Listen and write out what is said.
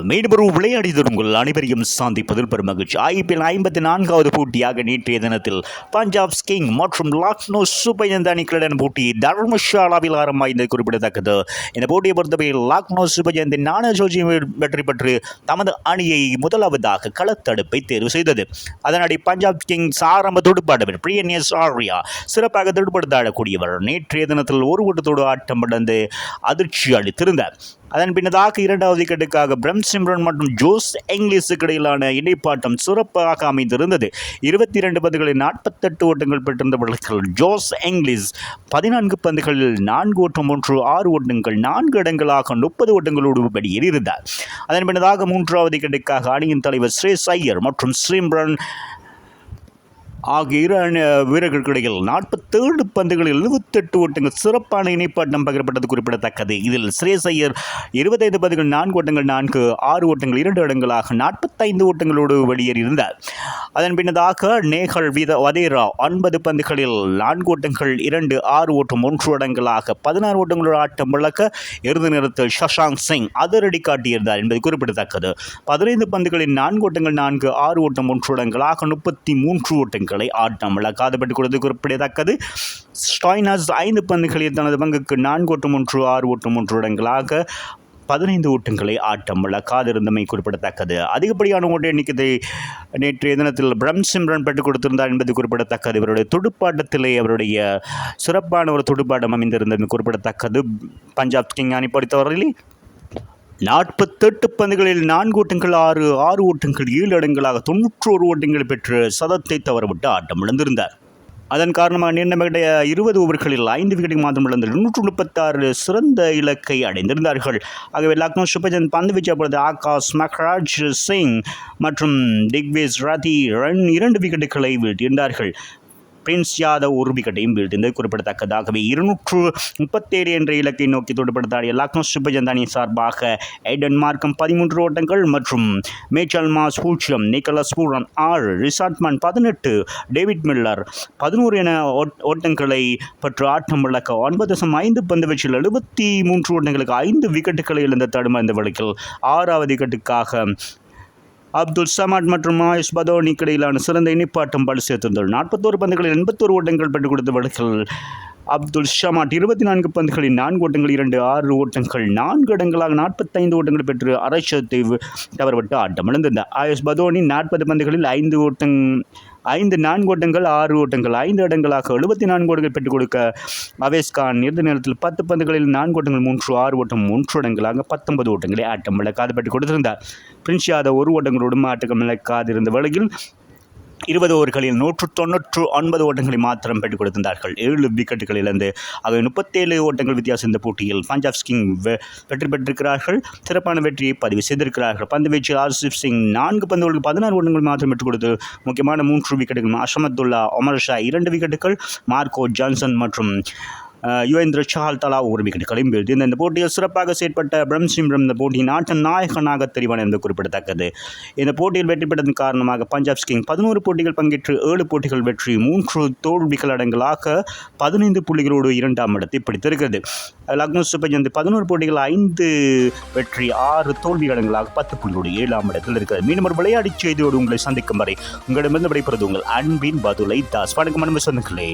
மீண்டும் விளையாடியது உங்கள் அனைவரையும் சந்திப்பதில் பெரும் மகிழ்ச்சி. IPL 54வது போட்டியாக நேற்றைய தினத்தில் பஞ்சாப் கிங்ஸ் மற்றும் லக்னோ சூப்பர் ஜெயின்ஸ் அணிகளுடன் போட்டி தர்மசாலாவில் ஆரம்பமானது குறிப்பிடத்தக்கது. இந்த போட்டியை பொறுத்தவரையில் லக்னோ சூப்பர் ஜெயின்ஸ் நானா ஜோஜி வெற்றி பெற்று தமது அணியை முதலாவதாக களத்தடுப்பை தேர்வு செய்தது. அதனடி பஞ்சாப் கிங்ஸ் ஆரம்ப துடுப்பாட்டவர் பிரியன்ஸ் ஆர்யா சிறப்பாக துடுப்படுத்தாடக்கூடியவர் நேற்றைய தினத்தில் ஒரு ஓட்டத்தோடு ஆட்டம் இழந்து அதிர்ச்சி அளித்திருந்தார். அதன் பின்னதாக இரண்டாவது விக்கெட்டுக்காக பிரம் சிம்ரன் மற்றும் ஜோஸ் இங்கிலீஷுக்கு இடையிலான இடைப்பாட்டம் சிறப்பாக அமைந்திருந்தது. 22 பந்துகளில் 48 ஓட்டங்கள் பெற்றிருந்தவர்கள் ஜோஸ் இங்கிலீஷ் 14 பந்துகளில் 4 ஓட்டம் 6 ஓட்டங்கள் 4 இடங்களாக 30 ஓட்டங்களோடு வெளியேறியிருந்தார். அதன் பின்னதாக மூன்றாவது விக்கெட்டுக்காக அணியின் தலைவர் ஸ்ரேஸ் ஐயர் மற்றும் சிம்ரன் ஆகிய இரு வீரர்களுக்கிடையில் 47 பந்துகளில் 78 ஓட்டங்கள் சிறப்பான இணைப்பாட்டம் பகிரப்பட்டது குறிப்பிடத்தக்கது. இதில் ஸ்ரேஸ் ஐயர் 25 பந்துகள் 4 ஓட்டங்கள் 6 ஓட்டங்கள் 2 இடங்களாக 45 ஓட்டங்களோடு வெளியேறியிருந்தார். அதன் பின்னதாக நேகல் வதேரா 9 பந்துகளில் 4 ஓட்டங்கள் 2 6 ஓட்டம் 1 இடங்களாக 16 ஓட்டங்களோடு ஆட்டம் இழக்க இறுதி நேரத்தில் சஷாங்க் சிங் அதிரடி காட்டியிருந்தார் என்பது குறிப்பிடத்தக்கது. 15 பந்துகளில் 4 ஓட்டங்கள் 4 6 ஓட்டம் 1 இடங்களாக 33 ஓட்டங்கள் ஆட்டம் இழக்காது பெற்றுக் கொடுத்து குறிப்பிடத்தக்கது. ஸ்டாய்னஸ் 5 பந்துகளில் தனது பங்குக்கு 4 ஓட்டம் 6 ஓட்டம் 1 இடங்களாக 15 ஓட்டங்களை ஆட்டம் இழக்காதிருந்தமை குறிப்பிடத்தக்கது. அதிகப்படியான ஓட்ட எண்ணிக்கை நேற்றைய தினத்தில் பிரம் சிம்ரன் பெற்றுக் கொடுத்திருந்தார் என்பது குறிப்பிடத்தக்கது. இவருடைய துடுப்பாட்டத்திலே அவருடைய சிறப்பான ஒரு துடுப்பாட்டம் அமைந்திருந்தது குறிப்பிடத்தக்கது. பஞ்சாப் கிங் அணி பொறுத்தவரையில் 48 பந்துகளில் 4 ஓட்டங்கள் 6 ஓட்டங்கள் 7 இடங்களாக 91 ஓட்டங்கள் பெற்று சதத்தை தவறவிட்டு ஆட்டம் இழந்திருந்தார். அதன் காரணமாக நீண்டமிட 20 ஓவர்களில் 5 விக்கெட்டுக்கு மாத்திரம் இழந்து 236 சிறந்த இலக்கை அடைந்திருந்தார்கள். ஆகவே லக்னோ சூப்பர் ஜெயின்ஸ் பந்து வீச்ச பொழுது ஆகாஷ் மக்ராஜ் சிங் மற்றும் திக்வேஜ் ரதி 2 விக்கெட்டுகளை வீழ்த்தியிருந்தார்கள். பிரின்ஸ் யாதவ் ஒரு விக்கெட்டையும் வீழ்த்தியது குறிப்பிடத்தக்கதாகவே 237 என்ற இலக்கை நோக்கி துடுப்படுத்தாடிய லக்னோ சூப்பர் ஜெயின்ஸ் அணி சார்பாக எய்டன் மார்க்கம் 13 ஓட்டங்கள் மற்றும் மேச்சல் மாஸ் 0, நிக்கலஸ் பூரன் 6, ரிஷாட்மன் 18, டேவிட் மில்லர் 11 என ஓட்டங்களை பெற்று ஆட்டம் இழக்க 9.5 பந்து வீச்சில் 73 ஓட்டங்களுக்கு 5 விக்கெட்டுகளை இழந்த தடுமாந்த வழக்கில் 6வது விக்கெட்டுக்காக அப்துல் சமட் மற்றும் ஆயுஷ் பதோனிக்கு இடையிலான சிறந்த இணைப்பாட்டம் பலு சேர்த்திருந்தார். 41 பந்துகளில் 81 ஓட்டங்கள் பெற்றுக் கொடுத்த வழக்கில் அப்துல் சமட் 24 பந்துகளில் 4 ஓட்டங்கள் 2 6 ஓட்டங்கள் 4 இடங்களாக 45 ஓட்டங்கள் பெற்று அரைச்சத்தை தவறவிட்டு ஆட்டம் இழந்திருந்தார். ஆயுஷ் பதோனி 40 பந்துகளில் 4 ஓட்டங்கள் 6 ஓட்டங்கள் 5 இடங்களாக 74 ஓட்டங்கள் பெற்றுக் கொடுக்க அவேஸ்கான் இறுதி நேரத்தில் 10 பந்துகளில் 4 ஓட்டங்கள் 6 ஓட்டம் 1 இடங்களாக 19 ஓட்டங்களை ஆட்டம் இழக்காது பெற்றுக் கொடுத்திருந்தார். பிரின்ஸ் யாதவ் 1 ஓட்டங்களோடும் ஆட்டம் இழக்காதிருந்த வேளையில் 20 ஓவர்களில் 199 ஓட்டங்களை மாத்திரம் பெற்றுக் கொடுத்திருந்தார்கள். 7 விக்கெட்டுகள் இழந்து அவை 37 ஓட்டங்கள் வித்தியாசம் இந்த போட்டியில் பஞ்சாப் கிங்ஸ் வெற்றி பெற்றிருக்கிறார்கள். சிறப்பான வெற்றியை பதிவு செய்திருக்கிறார்கள். பந்து வீச்சில் ஆர்சிப் சிங் 4 பந்துகளுக்கு 16 ஓட்டங்கள் மாத்திரம் பெற்றுக் கொடுத்து முக்கியமான 3 விக்கெட்டுகள், அஷமத்துல்லா ஒமர் ஷா 2 விக்கெட்டுகள், மார்க்கோ ஜான்சன் மற்றும் யுவேந்திர சஹால் தலா ஒரு விக்கெட்டுகளையும் வீழ்த்தி இந்த போட்டியில் சிறப்பாக செயற்பட்ட பிரம் சிம்ரன் இந்த போட்டியின் ஆட்ட நாயகனாக தெரிவான என்பது குறிப்பிடத்தக்கது. இந்த போட்டியில் வெற்றி பெற்றதன் காரணமாக பஞ்சாப் கிங்ஸ் 11 போட்டிகள் பங்கேற்று 7 போட்டிகள் வெற்றி 3 தோல்விகள் அடங்கலாக 15 புள்ளிகளோடு 2ஆம் இடத்தை பிடித்திருக்கிறது. லக்னோ சூப்பர் ஜெயின்ஸ் 11 போட்டிகள் 5 வெற்றி 6 தோல்வி அடங்கலாக 10 புள்ளிகளோடு 7ஆம் இடத்தில் இருக்கிறது. மீண்டும் ஒரு விளையாட்டு செய்தியோடு உங்களை சந்திக்கும் வரை உங்களிடமிருந்து விடைபெறுவது உங்கள் அன்பின் பதுலை தாஸ். வணக்கம் அன்பு சொந்தங்களே.